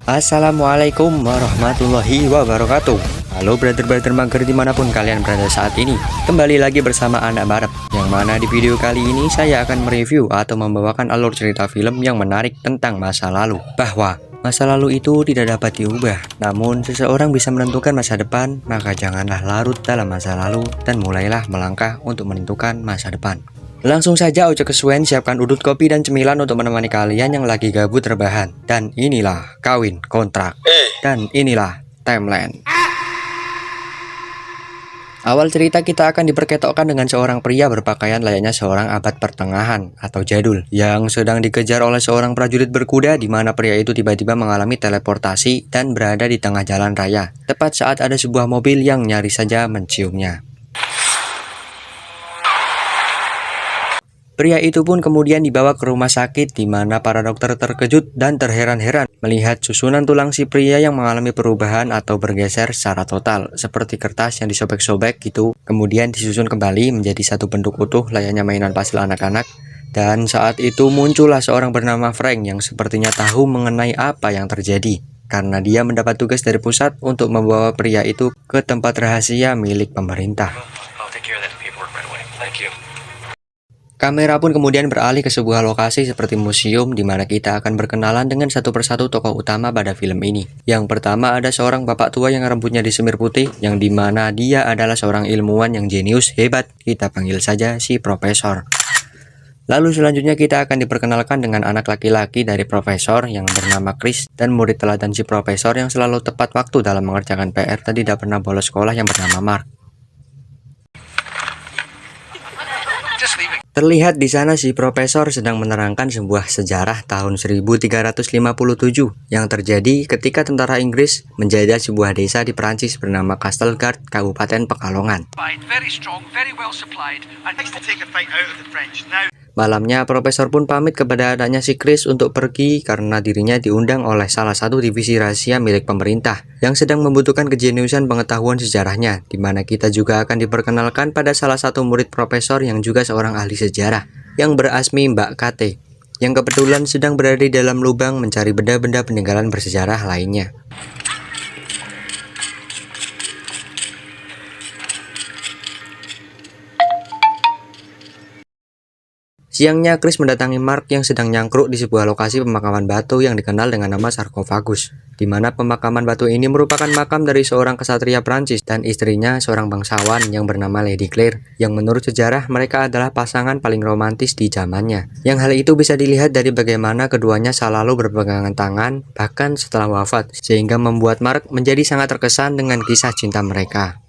Assalamualaikum warahmatullahi wabarakatuh. Halo brother-brother mager dimanapun kalian berada saat ini. Kembali lagi bersama Anak Barep, yang mana di video kali ini saya akan mereview atau membawakan alur cerita film yang menarik tentang masa lalu. Bahwa masa lalu itu tidak dapat diubah, namun seseorang bisa menentukan masa depan. Maka janganlah larut dalam masa lalu dan mulailah melangkah untuk menentukan masa depan. Langsung saja ojo kesuwen, siapkan udut kopi dan cemilan untuk menemani kalian yang lagi gabut rebahan. Dan inilah Kawin Kontrak. Dan inilah Timeline. Awal cerita kita akan diperketokkan dengan seorang pria berpakaian layaknya seorang abad pertengahan atau jadul yang sedang dikejar oleh seorang prajurit berkuda, di mana pria itu tiba-tiba mengalami teleportasi dan berada di tengah jalan raya tepat saat ada sebuah mobil yang nyaris saja menciumnya. Pria itu pun kemudian dibawa ke rumah sakit, di mana para dokter terkejut dan terheran-heran melihat susunan tulang si pria yang mengalami perubahan atau bergeser secara total, seperti kertas yang disobek-sobek gitu, kemudian disusun kembali menjadi satu bentuk utuh layaknya mainan puzzle anak-anak. Dan saat itu muncullah seorang bernama Frank yang sepertinya tahu mengenai apa yang terjadi, karena dia mendapat tugas dari pusat untuk membawa pria itu ke tempat rahasia milik pemerintah. Kamera pun kemudian beralih ke sebuah lokasi seperti museum, di mana kita akan berkenalan dengan satu persatu tokoh utama pada film ini. Yang pertama ada seorang bapak tua yang rambutnya disemir putih, yang dimana dia adalah seorang ilmuwan yang jenius hebat. Kita panggil saja si Profesor. Lalu selanjutnya kita akan diperkenalkan dengan anak laki-laki dari Profesor yang bernama Chris, dan murid teladan si Profesor yang selalu tepat waktu dalam mengerjakan PR dan tidak pernah bolos sekolah yang bernama Mark. Terlihat di sana si Profesor sedang menerangkan sebuah sejarah tahun 1357 yang terjadi ketika tentara Inggris menjajah sebuah desa di Perancis bernama Castelgard, Kabupaten Pekalongan. Malamnya Profesor pun pamit kepada anaknya si Chris untuk pergi karena dirinya diundang oleh salah satu divisi rahasia milik pemerintah yang sedang membutuhkan kejeniusan pengetahuan sejarahnya, di mana kita juga akan diperkenalkan pada salah satu murid Profesor yang juga seorang ahli sejarah yang berasmi Mbak Kate, yang kebetulan sedang berada di dalam lubang mencari benda-benda peninggalan bersejarah lainnya. Siangnya Chris mendatangi Mark yang sedang nyangkruk di sebuah lokasi pemakaman batu yang dikenal dengan nama sarkofagus, di mana pemakaman batu ini merupakan makam dari seorang kesatria Prancis dan istrinya seorang bangsawan yang bernama Lady Claire, yang menurut sejarah mereka adalah pasangan paling romantis di zamannya. Yang hal itu bisa dilihat dari bagaimana keduanya selalu berpegangan tangan bahkan setelah wafat, sehingga membuat Mark menjadi sangat terkesan dengan kisah cinta mereka.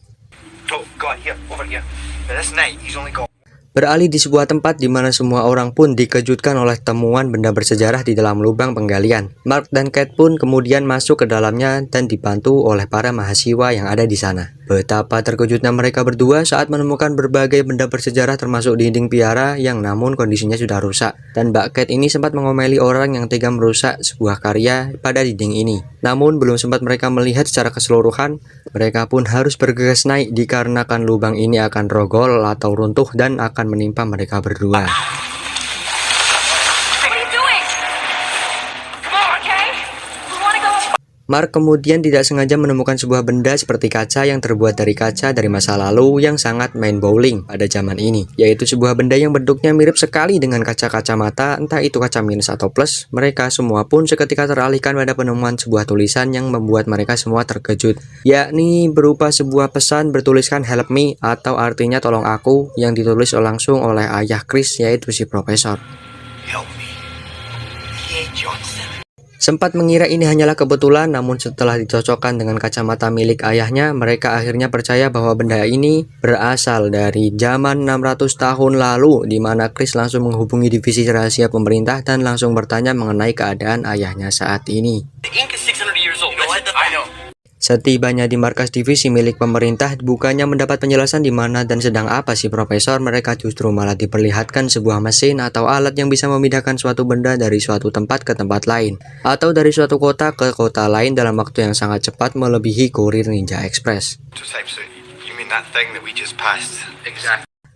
Beralih di sebuah tempat di mana semua orang pun dikejutkan oleh temuan benda bersejarah di dalam lubang penggalian. Mark dan Kate pun kemudian masuk ke dalamnya dan dibantu oleh para mahasiswa yang ada di sana. Betapa terkejutnya mereka berdua saat menemukan berbagai benda bersejarah termasuk dinding piara yang namun kondisinya sudah rusak. Dan Mbak Kate ini sempat mengomeli orang yang tega merusak sebuah karya pada dinding ini. Namun belum sempat mereka melihat secara keseluruhan, mereka pun harus bergegas naik dikarenakan lubang ini akan rogol atau runtuh dan akan menimpa mereka berdua. Mark kemudian tidak sengaja menemukan sebuah benda seperti kaca yang terbuat dari kaca dari masa lalu yang sangat main bowling pada zaman ini, yaitu sebuah benda yang bentuknya mirip sekali dengan kaca-kaca mata, entah itu kaca minus atau plus. Mereka semua pun seketika teralihkan pada penemuan sebuah tulisan yang membuat mereka semua terkejut, yakni berupa sebuah pesan bertuliskan "Help me" atau artinya tolong aku, yang ditulis langsung oleh ayah Chris, yaitu si Profesor. Sempat mengira ini hanyalah kebetulan, namun setelah dicocokkan dengan kacamata milik ayahnya, mereka akhirnya percaya bahwa benda ini berasal dari zaman 600 tahun lalu, di mana Chris langsung menghubungi divisi rahasia pemerintah dan langsung bertanya mengenai keadaan ayahnya saat ini. Setibanya di markas divisi milik pemerintah, bukannya mendapat penjelasan di mana dan sedang apa si Profesor, mereka justru malah diperlihatkan sebuah mesin atau alat yang bisa memindahkan suatu benda dari suatu tempat ke tempat lain, atau dari suatu kota ke kota lain dalam waktu yang sangat cepat melebihi kurir Ninja Express.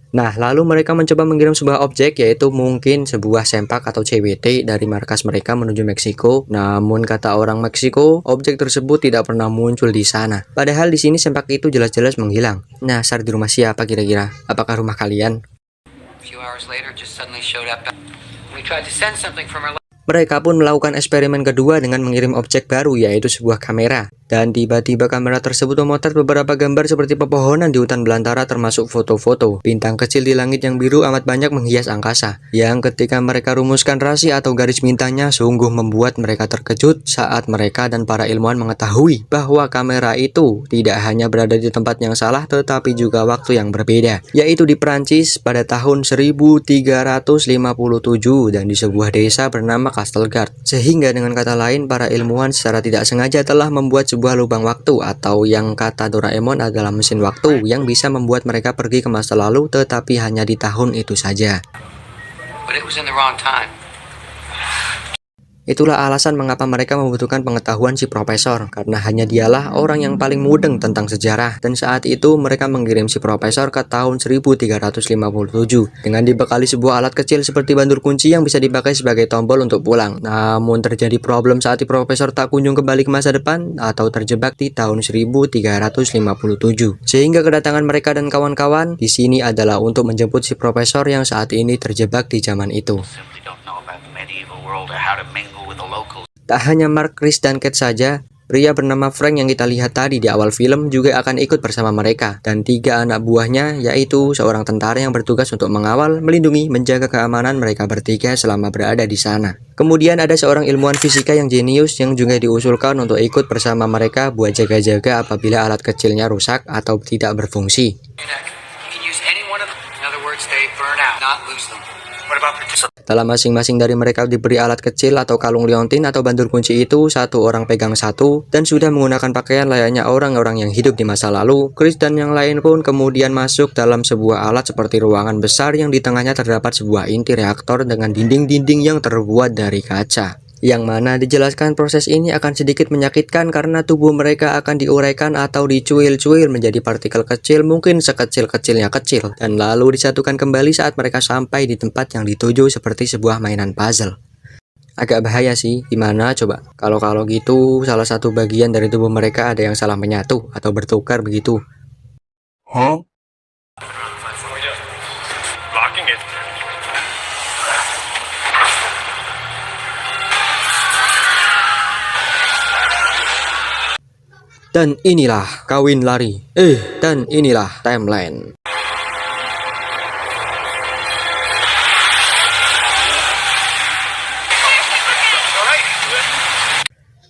Nah, lalu mereka mencoba mengirim sebuah objek, yaitu mungkin sebuah sempak atau CWT dari markas mereka menuju Meksiko. Namun kata orang Meksiko, objek tersebut tidak pernah muncul di sana. Padahal di sini sempak itu jelas-jelas menghilang. Nah, saat di rumah siapa kira-kira? Apakah rumah kalian? Mereka pun melakukan eksperimen kedua dengan mengirim objek baru, yaitu sebuah kamera. Dan tiba-tiba kamera tersebut memotret beberapa gambar seperti pepohonan di hutan belantara, termasuk foto-foto bintang kecil di langit yang biru amat banyak menghias angkasa. Yang ketika mereka rumuskan rasi atau garis bintangnya, sungguh membuat mereka terkejut saat mereka dan para ilmuwan mengetahui bahwa kamera itu tidak hanya berada di tempat yang salah, tetapi juga waktu yang berbeda, yaitu di Prancis pada tahun 1357 dan di sebuah desa bernama Castelgard. Sehingga dengan kata lain, para ilmuwan secara tidak sengaja telah membuat sebuah lubang waktu, atau yang kata Doraemon adalah mesin waktu yang bisa membuat mereka pergi ke masa lalu, tetapi hanya di tahun itu saja. Itulah alasan mengapa mereka membutuhkan pengetahuan si profesor, karena hanya dialah orang yang paling mudeng tentang sejarah. Dan saat itu mereka mengirim si profesor ke tahun 1357 dengan dibekali sebuah alat kecil seperti bandur kunci yang bisa dipakai sebagai tombol untuk pulang. Namun terjadi problem saat si profesor tak kunjung kembali ke masa depan atau terjebak di tahun 1357. Sehingga kedatangan mereka dan kawan-kawan di sini adalah untuk menjemput si profesor yang saat ini terjebak di zaman itu. Tak hanya Mark, Chris, dan Kate saja, pria bernama Frank yang kita lihat tadi di awal film juga akan ikut bersama mereka, dan 3 anak buahnya, yaitu seorang tentara yang bertugas untuk mengawal, melindungi, menjaga keamanan mereka bertiga selama berada di sana. Kemudian ada seorang ilmuwan fisika yang jenius yang juga diusulkan untuk ikut bersama mereka buat jaga-jaga apabila alat kecilnya rusak atau tidak berfungsi. Setelah masing-masing dari mereka diberi alat kecil atau kalung liontin atau bandur kunci itu, satu orang pegang satu, dan sudah menggunakan pakaian layaknya orang-orang yang hidup di masa lalu, Chris dan yang lain pun kemudian masuk dalam sebuah alat seperti ruangan besar yang di tengahnya terdapat sebuah inti reaktor dengan dinding-dinding yang terbuat dari kaca. Yang mana dijelaskan proses ini akan sedikit menyakitkan karena tubuh mereka akan diuraikan atau dicuil-cuil menjadi partikel kecil, mungkin sekecil-kecilnya kecil, dan lalu disatukan kembali saat mereka sampai di tempat yang dituju seperti sebuah mainan puzzle. Agak bahaya sih, gimana coba kalau gitu salah satu bagian dari tubuh mereka ada yang salah menyatu atau bertukar begitu. Dan inilah kawin lari. Dan inilah timeline.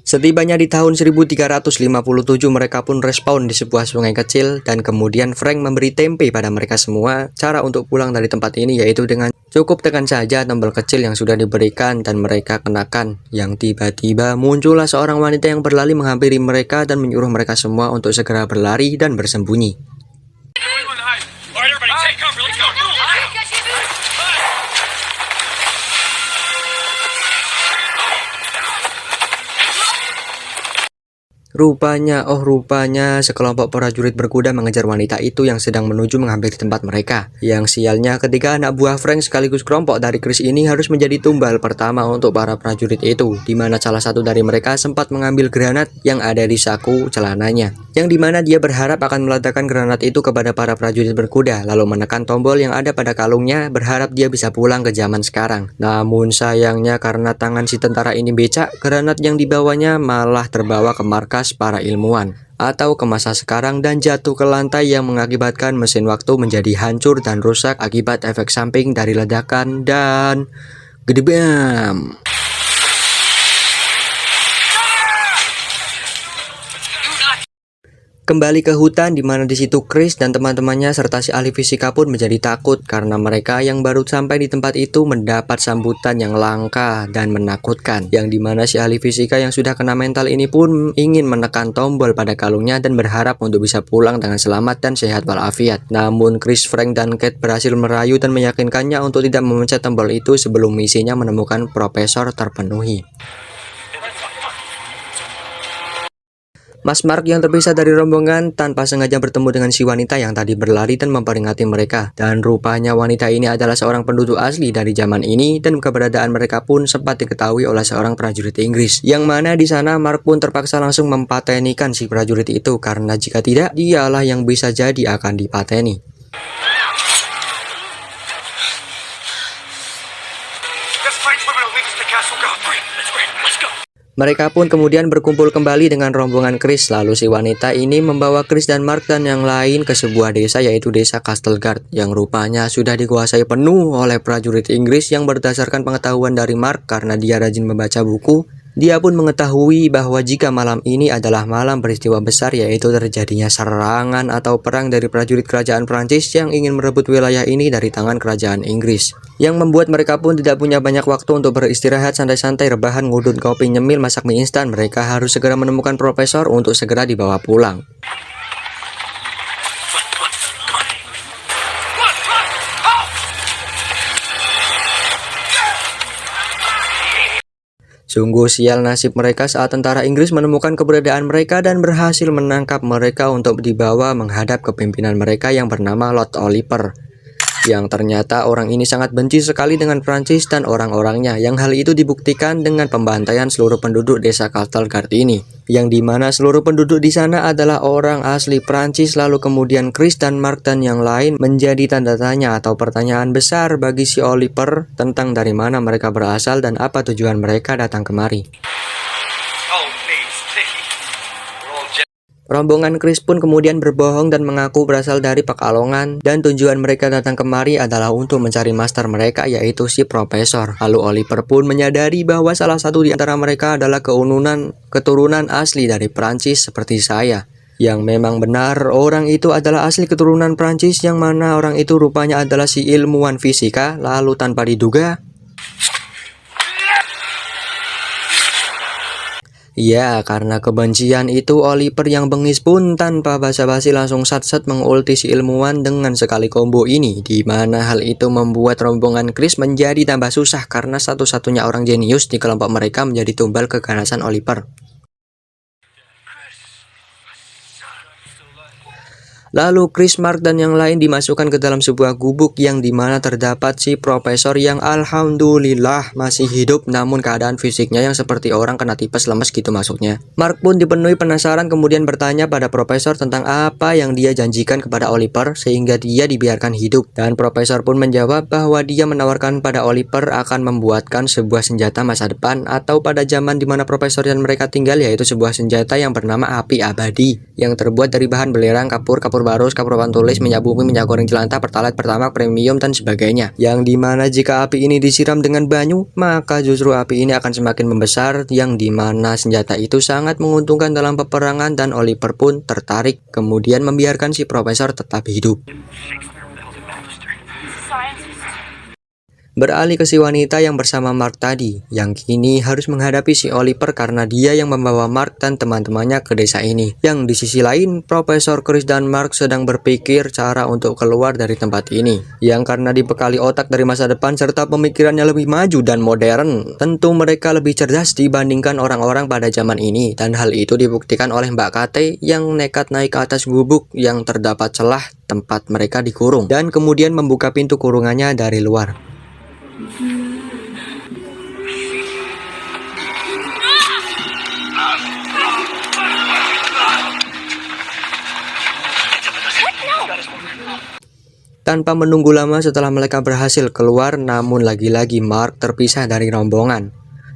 Setibanya di tahun 1357 mereka pun respawn di sebuah sungai kecil, dan kemudian Frank memberi tempe pada mereka semua. Cara untuk pulang dari tempat ini yaitu dengan cukup tekan saja tombol kecil yang sudah diberikan dan mereka kenakan. Yang tiba-tiba muncullah seorang wanita yang berlari menghampiri mereka dan menyuruh mereka semua untuk segera berlari dan bersembunyi. Rupanya sekelompok prajurit berkuda mengejar wanita itu yang sedang menuju menghampiri tempat mereka. Yang sialnya ketika anak buah Frank sekaligus kelompok dari Chris ini harus menjadi tumbal pertama untuk para prajurit itu, di mana salah satu dari mereka sempat mengambil granat yang ada di saku celananya, yang dimana dia berharap akan meledakkan granat itu kepada para prajurit berkuda, lalu menekan tombol yang ada pada kalungnya, berharap dia bisa pulang ke zaman sekarang. Namun sayangnya karena tangan si tentara ini becak, granat yang dibawanya malah terbawa ke markas para ilmuwan atau ke masa sekarang dan jatuh ke lantai yang mengakibatkan mesin waktu menjadi hancur dan rusak akibat efek samping dari ledakan dan gedebam. Kembali ke hutan, di mana di situ Chris dan teman-temannya serta si ahli fisika pun menjadi takut karena mereka yang baru sampai di tempat itu mendapat sambutan yang langka dan menakutkan. Yang dimana si ahli fisika yang sudah kena mental ini pun ingin menekan tombol pada kalungnya dan berharap untuk bisa pulang dengan selamat dan sehat walafiat. Namun Chris, Frank, dan Kate berhasil merayu dan meyakinkannya untuk tidak memencet tombol itu sebelum misinya menemukan profesor terpenuhi. Mas Mark yang terpisah dari rombongan tanpa sengaja bertemu dengan si wanita yang tadi berlari dan memperingati mereka. Dan rupanya wanita ini adalah seorang penduduk asli dari zaman ini dan keberadaan mereka pun sempat diketahui oleh seorang prajurit Inggris. Yang mana di sana Mark pun terpaksa langsung mempatenikan si prajurit itu karena jika tidak dialah yang bisa jadi akan dipateni. Mereka pun kemudian berkumpul kembali dengan rombongan Chris. Lalu si wanita ini membawa Chris dan Mark dan yang lain ke sebuah desa, yaitu desa Castlegard, yang rupanya sudah dikuasai penuh oleh prajurit Inggris. Yang berdasarkan pengetahuan dari Mark karena dia rajin membaca buku, dia pun mengetahui bahwa jika malam ini adalah malam peristiwa besar, yaitu terjadinya serangan atau perang dari prajurit kerajaan Prancis yang ingin merebut wilayah ini dari tangan kerajaan Inggris. Yang membuat mereka pun tidak punya banyak waktu untuk beristirahat, santai-santai, rebahan, ngudut kopi, nyemil, masak mie instan. Mereka harus segera menemukan profesor untuk segera dibawa pulang. Sungguh sial nasib mereka saat tentara Inggris menemukan keberadaan mereka dan berhasil menangkap mereka untuk dibawa menghadap ke pimpinan mereka yang bernama Lord Oliver. Yang ternyata orang ini sangat benci sekali dengan Prancis dan orang-orangnya, yang hal itu dibuktikan dengan pembantaian seluruh penduduk desa Castlegard ini, yang dimana seluruh penduduk di sana adalah orang asli Prancis. Lalu kemudian Chris dan Mark dan yang lain menjadi tanda tanya atau pertanyaan besar bagi si Oliver tentang dari mana mereka berasal dan apa tujuan mereka datang kemari. Rombongan Chris pun kemudian berbohong dan mengaku berasal dari Pekalongan dan tujuan mereka datang kemari adalah untuk mencari master mereka, yaitu si profesor. Lalu Oliver pun menyadari bahwa salah satu di antara mereka adalah keturunan asli dari Prancis seperti saya. Yang memang benar orang itu adalah asli keturunan Prancis, yang mana orang itu rupanya adalah si ilmuwan fisika. Lalu tanpa diduga, ya, karena kebencian itu Oliver yang bengis pun tanpa basa-basi langsung sat-sat mengulti si ilmuwan dengan sekali combo ini, di mana hal itu membuat rombongan Chris menjadi tambah susah karena satu-satunya orang jenius di kelompok mereka menjadi tumbal keganasan Oliver. Lalu Chris, Mark dan yang lain dimasukkan ke dalam sebuah gubuk yang dimana terdapat si profesor yang alhamdulillah masih hidup, namun keadaan fisiknya yang seperti orang kena tipes, lemes gitu maksudnya. Mark pun dipenuhi penasaran kemudian bertanya pada profesor tentang apa yang dia janjikan kepada Oliver sehingga dia dibiarkan hidup, dan profesor pun menjawab bahwa dia menawarkan pada Oliver akan membuatkan sebuah senjata masa depan atau pada zaman dimana profesor dan mereka tinggal, yaitu sebuah senjata yang bernama api abadi yang terbuat dari bahan belerang, kapur barus, kapur papan tulis, minyak bumi, minyak goreng jelantah, pertalite, pertamax, premium, dan sebagainya. Yang dimana jika api ini disiram dengan banyu, maka justru api ini akan semakin membesar, yang dimana senjata itu sangat menguntungkan dalam peperangan, dan Oliver pun tertarik kemudian membiarkan si profesor tetap hidup. Beralih ke si wanita yang bersama Mark tadi, yang kini harus menghadapi si Oliver karena dia yang membawa Mark dan teman-temannya ke desa ini. Yang di sisi lain, Profesor Chris dan Mark sedang berpikir cara untuk keluar dari tempat ini. Yang karena dibekali otak dari masa depan serta pemikirannya lebih maju dan modern, tentu mereka lebih cerdas dibandingkan orang-orang pada zaman ini. Dan hal itu dibuktikan oleh Mbak Kate yang nekat naik ke atas gubuk yang terdapat celah tempat mereka dikurung, dan kemudian membuka pintu kurungannya dari luar. Tanpa menunggu lama setelah mereka berhasil keluar, namun lagi-lagi Mark terpisah dari rombongan.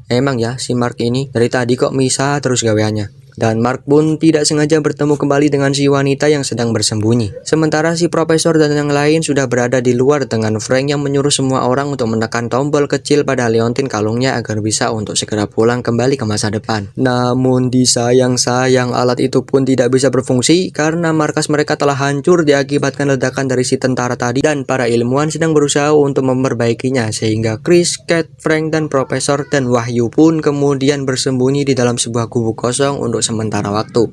Emang ya, si Mark ini dari tadi kok misah terus gaweannya. Dan Mark pun tidak sengaja bertemu kembali dengan si wanita yang sedang bersembunyi. Sementara si profesor dan yang lain sudah berada di luar dengan Frank yang menyuruh semua orang untuk menekan tombol kecil pada liontin kalungnya agar bisa untuk segera pulang kembali ke masa depan. Namun disayang-sayang alat itu pun tidak bisa berfungsi karena markas mereka telah hancur diakibatkan ledakan dari si tentara tadi, dan para ilmuwan sedang berusaha untuk memperbaikinya sehingga Chris, Cat, Frank, dan Profesor dan Wahyu pun kemudian bersembunyi di dalam sebuah gubuk kosong untuk sementara waktu.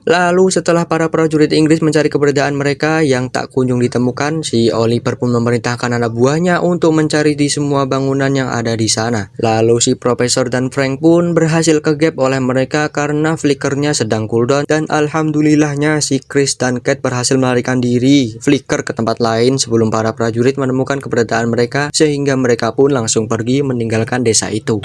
Lalu setelah para prajurit Inggris mencari keberadaan mereka yang tak kunjung ditemukan, si Oliver pun memerintahkan anak buahnya untuk mencari di semua bangunan yang ada di sana. Lalu si Profesor dan Frank pun berhasil kegap oleh mereka karena flickernya sedang cooldown, dan alhamdulillahnya si Chris dan Kate berhasil melarikan diri flicker ke tempat lain sebelum para prajurit menemukan keberadaan mereka, sehingga mereka pun langsung pergi meninggalkan desa itu.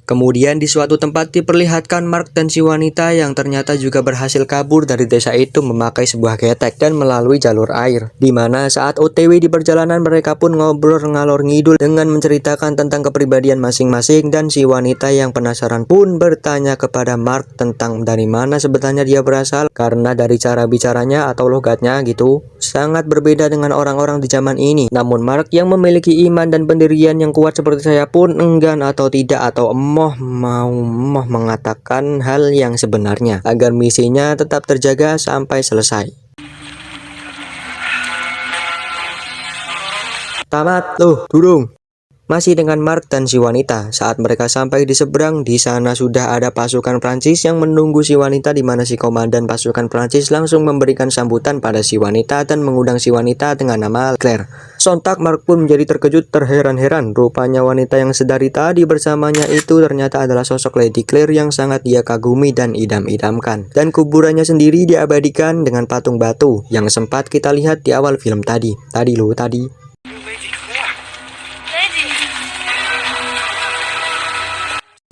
Kemudian di suatu tempat diperlihatkan Mark dan si wanita yang ternyata juga berhasil kabur dari desa itu memakai sebuah getek dan melalui jalur air. Dimana saat OTW di perjalanan mereka pun ngobrol ngalor ngidul dengan menceritakan tentang kepribadian masing-masing, dan si wanita yang penasaran pun bertanya kepada Mark tentang dari mana sebenarnya dia berasal, karena dari cara bicaranya atau logatnya gitu sangat berbeda dengan orang-orang di zaman ini. Namun Mark yang memiliki iman dan pendirian yang kuat seperti saya pun enggan atau tidak atau mau mengatakan hal yang sebenarnya agar misinya tetap terjaga sampai selesai. Tamat loh, durung. Masih dengan Mark dan si wanita, saat mereka sampai di seberang, di sana sudah ada pasukan Prancis yang menunggu si wanita, di mana si komandan pasukan Prancis langsung memberikan sambutan pada si wanita dan mengundang si wanita dengan nama Claire. Sontak Mark pun menjadi terkejut terheran-heran, rupanya wanita yang sedari tadi bersamanya itu ternyata adalah sosok Lady Claire yang sangat dia kagumi dan idam-idamkan. Dan kuburannya sendiri diabadikan dengan patung batu yang sempat kita lihat di awal film tadi. Tadi.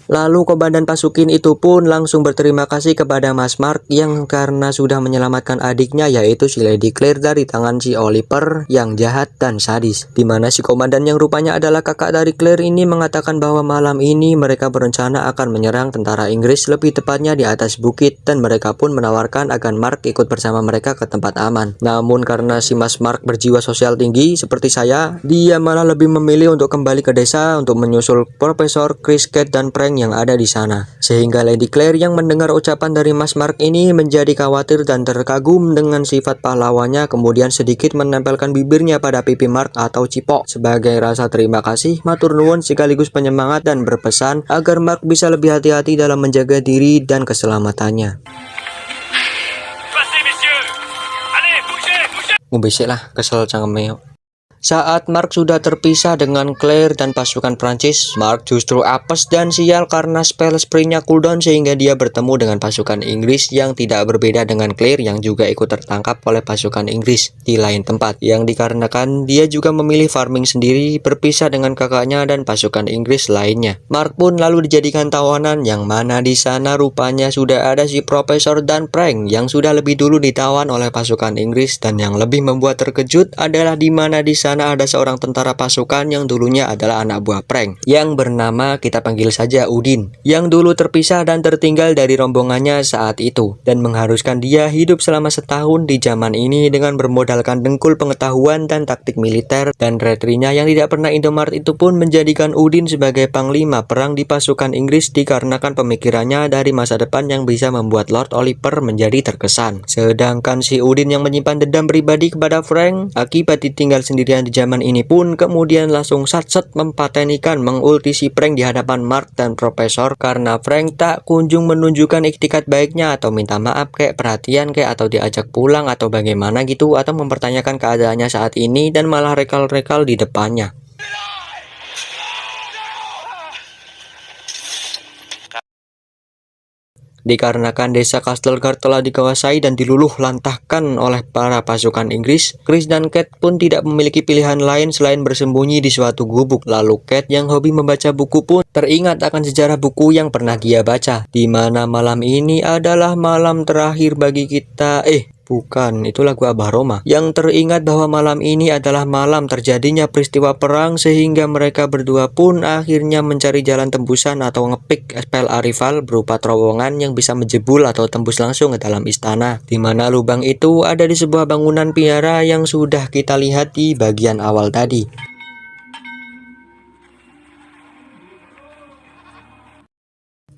Lalu komandan pasukin itu pun langsung berterima kasih kepada Mas Mark yang karena sudah menyelamatkan adiknya, yaitu si Lady Claire, dari tangan si Oliver yang jahat dan sadis. Dimana si komandan yang rupanya adalah kakak dari Claire ini mengatakan bahwa malam ini mereka berencana akan menyerang tentara Inggris, lebih tepatnya di atas bukit, dan mereka pun menawarkan agar Mark ikut bersama mereka ke tempat aman. Namun karena si Mas Mark berjiwa sosial tinggi seperti saya, dia malah lebih memilih untuk kembali ke desa untuk menyusul Profesor, Chris, Kate, dan Frank yang ada di sana. Sehingga Lady Claire yang mendengar ucapan dari Mas Mark ini menjadi khawatir dan terkagum dengan sifat pahlawannya, kemudian sedikit menempelkan bibirnya pada pipi Mark atau cipok sebagai rasa terima kasih, matur nuwun sekaligus penyemangat, dan berpesan agar Mark bisa lebih hati-hati dalam menjaga diri dan keselamatannya. Besek lah, kesel cangkeme. Saat Mark sudah terpisah dengan Claire dan pasukan Prancis, Mark justru apes dan sial karena spell sprintnya cooldown, sehingga dia bertemu dengan pasukan Inggris yang tidak berbeda dengan Claire yang juga ikut tertangkap oleh pasukan Inggris di lain tempat, yang dikarenakan dia juga memilih farming sendiri berpisah dengan kakaknya dan pasukan Inggris lainnya. Mark pun lalu dijadikan tawanan, yang mana di sana rupanya sudah ada si Profesor dan Frank yang sudah lebih dulu ditawan oleh pasukan Inggris, dan yang lebih membuat terkejut adalah di mana di sana ada seorang tentara pasukan yang dulunya adalah anak buah Frank yang bernama, kita panggil saja Udin, yang dulu terpisah dan tertinggal dari rombongannya saat itu, dan mengharuskan dia hidup selama setahun di zaman ini dengan bermodalkan dengkul pengetahuan dan taktik militer, dan retrinya yang tidak pernah Indomart itu pun menjadikan Udin sebagai panglima perang di pasukan Inggris dikarenakan pemikirannya dari masa depan yang bisa membuat Lord Oliver menjadi terkesan. Sedangkan si Udin yang menyimpan dendam pribadi kepada Frank akibat ditinggal sendirian di zaman ini pun kemudian langsung satset mempatenikan mengulti si Frank di hadapan Mark dan Profesor, karena Frank tak kunjung menunjukkan iktikat baiknya atau minta maaf kayak perhatian kayak atau diajak pulang atau bagaimana gitu, atau mempertanyakan keadaannya saat ini, dan malah rekal-rekal di depannya. Dikarenakan desa Castlegar telah dikuasai dan diluluh lantahkan oleh para pasukan Inggris, Chris dan Kate pun tidak memiliki pilihan lain selain bersembunyi di suatu gubuk. Lalu Kate yang hobi membaca buku pun teringat akan sejarah buku yang pernah dia baca, di mana malam ini adalah malam terakhir bagi kita. Bukan, itu lagu Abah Roma. Yang teringat bahwa malam ini adalah malam terjadinya peristiwa perang, sehingga mereka berdua pun akhirnya mencari jalan tembusan atau ngepick spell rival berupa terowongan yang bisa menjebul atau tembus langsung ke dalam istana, di mana lubang itu ada di sebuah bangunan piara yang sudah kita lihat di bagian awal tadi.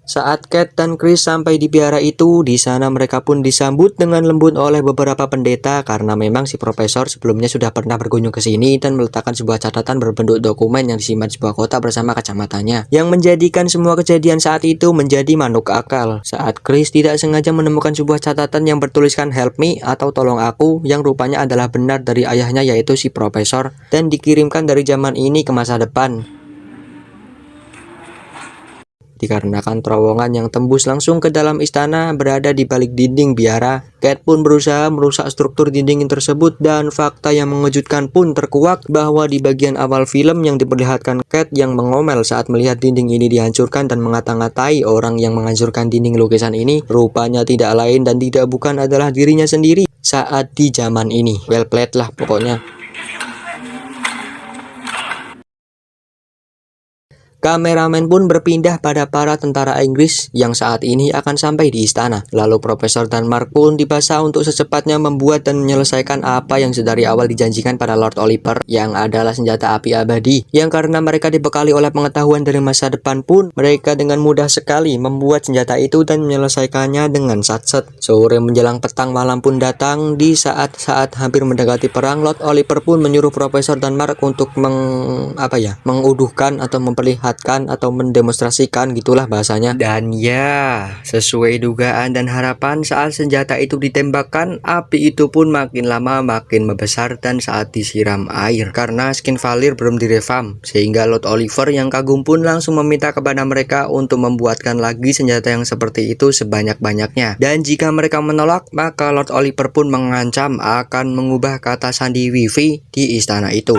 Saat Cat dan Chris sampai di biara itu, di sana mereka pun disambut dengan lembut oleh beberapa pendeta karena memang si profesor sebelumnya sudah pernah berkunjung ke sini dan meletakkan sebuah catatan berbentuk dokumen yang disimpan di sebuah kotak bersama kacamatannya, yang menjadikan semua kejadian saat itu menjadi manuk akal. Saat Chris tidak sengaja menemukan sebuah catatan yang bertuliskan "Help me" atau "Tolong aku", yang rupanya adalah benar dari ayahnya yaitu si profesor dan dikirimkan dari zaman ini ke masa depan. Dikarenakan terowongan yang tembus langsung ke dalam istana berada di balik dinding biara, Cat pun berusaha merusak struktur dinding tersebut dan fakta yang mengejutkan pun terkuak bahwa di bagian awal film yang diperlihatkan Cat yang mengomel saat melihat dinding ini dihancurkan dan mengata-ngatai orang yang menghancurkan dinding lukisan ini rupanya tidak lain dan tidak bukan adalah dirinya sendiri saat di zaman ini. Well played lah pokoknya. Kameramen pun berpindah pada para tentara Inggris yang saat ini akan sampai di istana. Lalu Profesor dan Mark pun dipasang untuk secepatnya membuat dan menyelesaikan apa yang sedari awal dijanjikan pada Lord Oliver, yang adalah senjata api abadi. Yang karena mereka dibekali oleh pengetahuan dari masa depan pun, mereka dengan mudah sekali membuat senjata itu dan menyelesaikannya dengan satset. Sore menjelang petang malam pun datang. Di saat-saat hampir mendekati perang, Lord Oliver pun menyuruh Profesor dan Mark untuk menguduhkan atau memperlihatkan atau mendemonstrasikan gitulah bahasanya. Dan ya, sesuai dugaan dan harapan, saat senjata itu ditembakkan, api itu pun makin lama makin membesar dan saat disiram air karena skin Valir belum direvamp, sehingga Lord Oliver yang kagum pun langsung meminta kepada mereka untuk membuatkan lagi senjata yang seperti itu sebanyak-banyaknya. Dan jika mereka menolak, maka Lord Oliver pun mengancam akan mengubah kata sandi wifi di istana itu.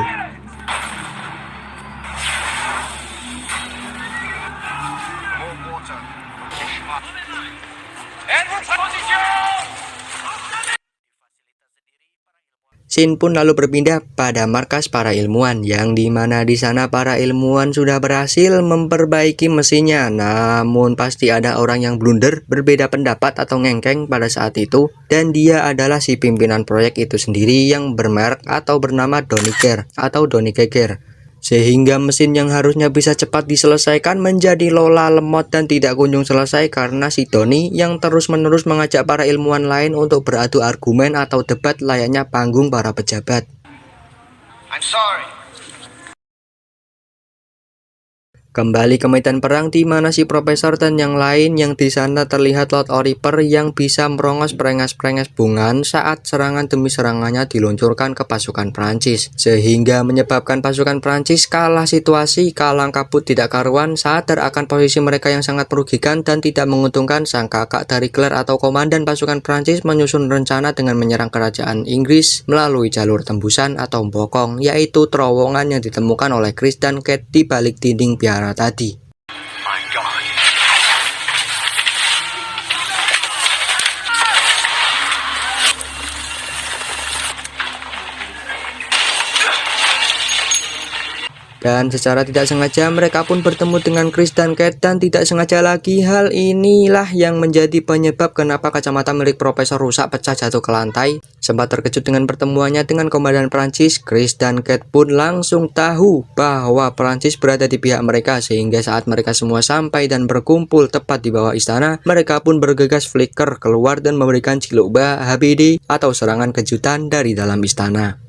Scene pun lalu berpindah pada markas para ilmuwan, yang dimana di sana para ilmuwan sudah berhasil memperbaiki mesinnya. Namun pasti ada orang yang blunder, berbeda pendapat atau ngengkeng pada saat itu, dan dia adalah si pimpinan proyek itu sendiri yang bermerek atau bernama Donny Care atau Donny Keker. Sehingga mesin yang harusnya bisa cepat diselesaikan menjadi lola lemot dan tidak kunjung selesai karena si Donny yang terus-menerus mengajak para ilmuwan lain untuk beradu argumen atau debat layaknya panggung para pejabat. I'm sorry. Kembali ke medan perang di mana si Profesor dan yang lain yang di sana terlihat Lord Oliver yang bisa merongos prengas-prengas bungan saat serangan demi serangannya diluncurkan ke pasukan Prancis, sehingga menyebabkan pasukan Prancis kalah situasi, kalang kabut tidak karuan, sadar akan posisi mereka yang sangat merugikan dan tidak menguntungkan. Sang kakak dari Claire atau komandan pasukan Prancis menyusun rencana dengan menyerang kerajaan Inggris melalui jalur tembusan atau bokong, yaitu terowongan yang ditemukan oleh Chris dan Cat di balik dinding biara tadi. Dan secara tidak sengaja mereka pun bertemu dengan Chris dan Cat, dan tidak sengaja lagi hal inilah yang menjadi penyebab kenapa kacamata milik Profesor rusak pecah jatuh ke lantai. Sempat terkejut dengan pertemuannya dengan komandan Prancis, Chris dan Cat pun langsung tahu bahwa Prancis berada di pihak mereka, sehingga saat mereka semua sampai dan berkumpul tepat di bawah istana, mereka pun bergegas flicker keluar dan memberikan cilukba HBD atau serangan kejutan dari dalam istana.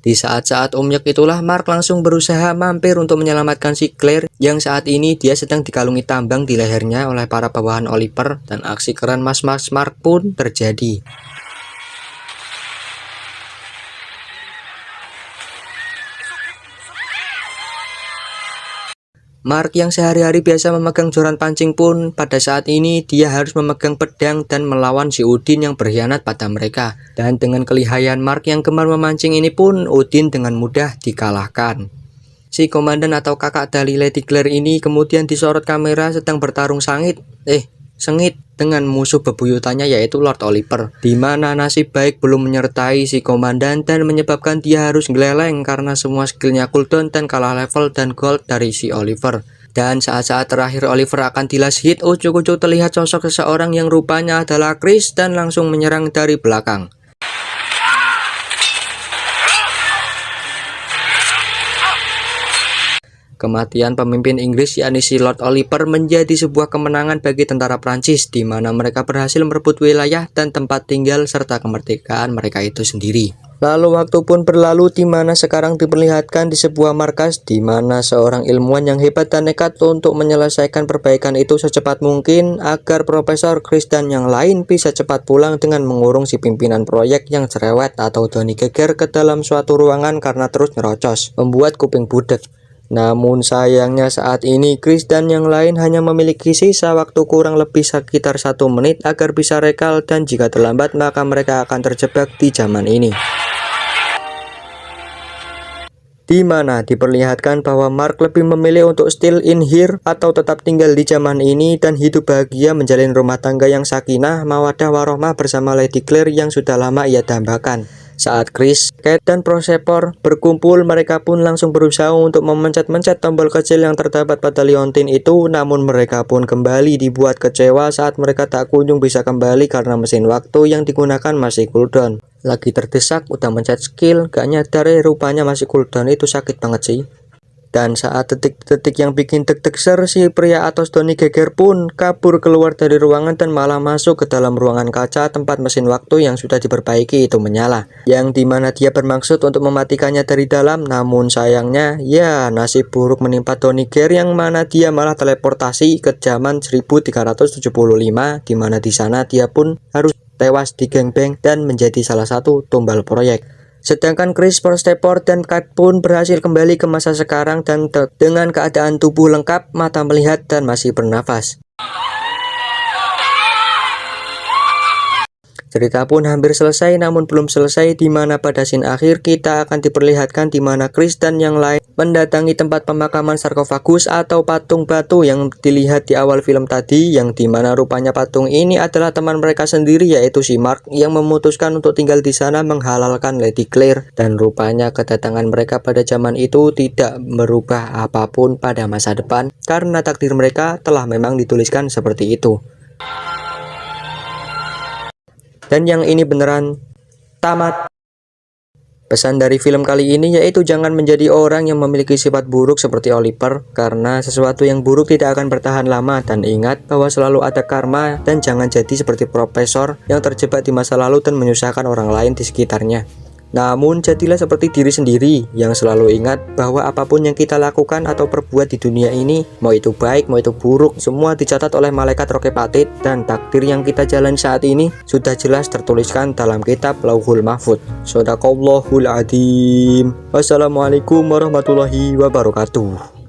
Di saat-saat omyek itulah Mark langsung berusaha mampir untuk menyelamatkan si Claire yang saat ini dia sedang dikalungi tambang di lehernya oleh para bawahan Oliver, dan aksi keren Mas Mark pun terjadi. Mark yang sehari-hari biasa memegang joran pancing pun pada saat ini dia harus memegang pedang dan melawan si Udin yang berkhianat pada mereka. Dan dengan kelihayan Mark yang gemar memancing ini pun Udin dengan mudah dikalahkan. Si komandan atau kakak dari Lady Claire ini kemudian disorot kamera sedang bertarung sengit dengan musuh bebuyutannya yaitu Lord Oliver, di mana nasib baik belum menyertai si komandan dan menyebabkan dia harus geleleng karena semua skillnya cooldown dan kalah level dan gold dari si Oliver. Dan saat-saat terakhir Oliver akan di last hit, ujuk-ujuk terlihat sosok seseorang yang rupanya adalah Chris dan langsung menyerang dari belakang. Kematian pemimpin Inggris yakni si Lord Oliver menjadi sebuah kemenangan bagi tentara Prancis, di mana mereka berhasil merebut wilayah dan tempat tinggal serta kemerdekaan mereka itu sendiri. Lalu waktu pun berlalu, di mana sekarang diperlihatkan di sebuah markas di mana seorang ilmuwan yang hebat dan nekat untuk menyelesaikan perbaikan itu secepat mungkin agar Profesor Chris dan yang lain bisa cepat pulang dengan mengurung si pimpinan proyek yang cerewet atau Donny Geiger ke dalam suatu ruangan karena terus nyerocos, membuat kuping budek. Namun sayangnya saat ini Chris dan yang lain hanya memiliki sisa waktu kurang lebih sekitar 1 menit agar bisa rekal, dan jika terlambat maka mereka akan terjebak di zaman ini. Di mana diperlihatkan bahwa Mark lebih memilih untuk still in here atau tetap tinggal di zaman ini dan hidup bahagia menjalin rumah tangga yang sakinah, mawaddah warohmah bersama Lady Claire yang sudah lama ia dambakan. Saat Chris, Kate, dan Prosper berkumpul, mereka pun langsung berusaha untuk memencet-mencet tombol kecil yang terdapat pada liontin itu, namun mereka pun kembali dibuat kecewa saat mereka tak kunjung bisa kembali karena mesin waktu yang digunakan masih cooldown. Lagi terdesak, udah mencet skill, gak nyadar rupanya masih cooldown, itu sakit banget sih. Dan saat detik-detik yang bikin deg-deg ser, si pria atas Donny Geiger pun kabur keluar dari ruangan dan malah masuk ke dalam ruangan kaca tempat mesin waktu yang sudah diperbaiki itu menyala, yang dimana dia bermaksud untuk mematikannya dari dalam. Namun sayangnya ya nasib buruk menimpa Donny Geiger, yang mana dia malah teleportasi ke zaman 1375, dimana di sana dia pun harus tewas di gangbang dan menjadi salah satu tumbal proyek. Sedangkan Chris, Prosper, dan Kate pun berhasil kembali ke masa sekarang dan dengan keadaan tubuh lengkap, mata melihat, dan masih bernafas. Cerita pun hampir selesai, namun belum selesai, di mana pada scene akhir kita akan diperlihatkan di mana Chris dan yang lain mendatangi tempat pemakaman sarkofagus atau patung batu yang dilihat di awal film tadi, yang dimana rupanya patung ini adalah teman mereka sendiri yaitu si Mark yang memutuskan untuk tinggal di sana menghalalkan Lady Claire, dan rupanya kedatangan mereka pada zaman itu tidak merubah apapun pada masa depan karena takdir mereka telah memang dituliskan seperti itu. Dan yang ini beneran tamat. Pesan dari film kali ini yaitu jangan menjadi orang yang memiliki sifat buruk seperti Oliver, karena sesuatu yang buruk tidak akan bertahan lama, dan ingat bahwa selalu ada karma, dan jangan jadi seperti Profesor yang terjebak di masa lalu dan menyusahkan orang lain di sekitarnya. Namun jadilah seperti diri sendiri yang selalu ingat bahwa apapun yang kita lakukan atau perbuat di dunia ini, mau itu baik mau itu buruk, semua dicatat oleh malaikat Rokepatit, dan takdir yang kita jalan saat ini sudah jelas tertuliskan dalam kitab Lauhul Mahfud. Shadaqallahul Adzim. Wassalamualaikum warahmatullahi wabarakatuh.